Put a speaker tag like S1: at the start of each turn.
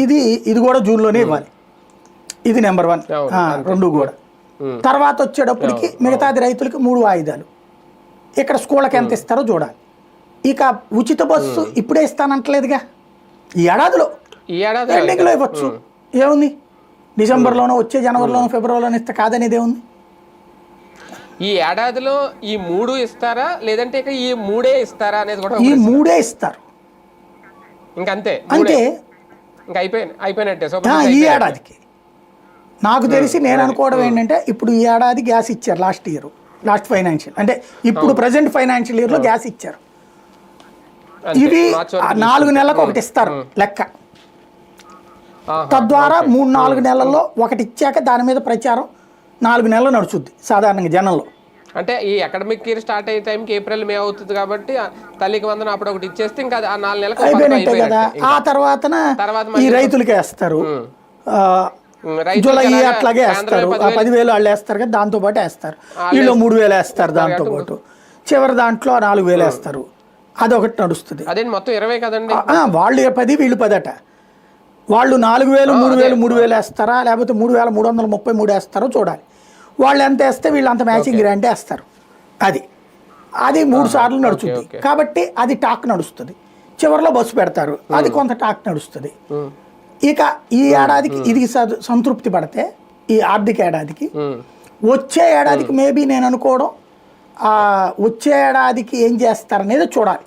S1: ఇది కూడా జూన్లోనే ఇవ్వాలి. ఇది నెంబర్ 1. రెండు కూడా తర్వాత వచ్చేటప్పటికి మిగతాది రైతులకి 3 వాయిదాలు. ఇక్కడ స్కూళ్ళకి ఎంత ఇస్తారో చూడాలి. ఇక ఉచిత బస్సు ఇప్పుడే ఇస్తానంటలేదుగా, ఈ ఏడాదిలో ఎండింగ్లో ఇవ్వచ్చు. ఏముంది, డిసెంబర్లోనో వచ్చే జనవరిలోనో ఫిబ్రవరిలోనో ఇస్తే కాదనేది ఏముంది?
S2: ఈ ఏడాదిలో ఈ 3 ఇస్తారా లేదంటే ఇక ఈ 3 ఇస్తారా అనేది కూడా
S1: ఈ 3 ఇస్తారు.
S2: ఇంకంతే
S1: అంటే
S2: ఇంకా అయిపోయినట్టే.
S1: ఈ ఏడాదికి నాకు తెలిసి నేను అనుకోవడం ఏంటంటే, ఇప్పుడు ఈ ఏడాది గ్యాస్ ఇచ్చారు. లాస్ట్ ఫైనాన్షియల్ అంటే ఇప్పుడు ప్రజెంట్ ఫైనాన్షియల్ ఇయర్లో గ్యాస్ ఇచ్చారు. ఇవి 4 నెలలకు ఒకటి ఇస్తారు లెక్క. తద్వారా 3-4 నెలల్లో ఒకటి ఇచ్చాక దాని మీద ప్రచారం 4 నెలలు నడుచుద్ది సాధారణంగా జనంలో.
S2: అంటే ఈ అకాడమిక్ ఇయర్ స్టార్ట్ అయ్యే టైంకి ఏప్రిల్ మే అవుతుంది కాబట్టి తల్లికి వందనం అప్పుడు ఒకటి ఇచ్చేస్తే ఇంకా ఆ 4 నెలలకు
S1: అయిపోయినట్టే కదా. ఆ తర్వాత ఈ రైతులకే వేస్తారు, జూలై అట్లాగే వేస్తారు. 10,000 వాళ్ళు వేస్తారు కదా, దాంతోపాటు వేస్తారు. వీళ్ళు 3,000 వేస్తారు, దాంతోపాటు చివరి దాంట్లో 4,000 వేస్తారు. అదొకటి నడుస్తుంది.
S2: అదే మొత్తం 20 కదండి.
S1: వాళ్ళు 10 వీళ్ళు 10 అట. వాళ్ళు 4,000 3,000 వేస్తారా లేకపోతే 3,333 వేస్తారో చూడాలి. వాళ్ళు ఎంత వేస్తే వీళ్ళు అంత మ్యాచింగ్ గ్రాంట్ వేస్తారు. అది 3 సార్లు నడుస్తుంది కాబట్టి అది టాక్ నడుస్తుంది. చివరిలో బస్సు పెడతారు, అది కొంత టాక్ నడుస్తుంది. ఇక ఈ ఏడాదికి ఇది సంతృప్తి పడితే ఈ ఆర్థిక ఏడాదికి, వచ్చే ఏడాదికి మేబీ నేను అనుకోవడం వచ్చే ఏడాదికి ఏం చేస్తారనేది చూడాలి.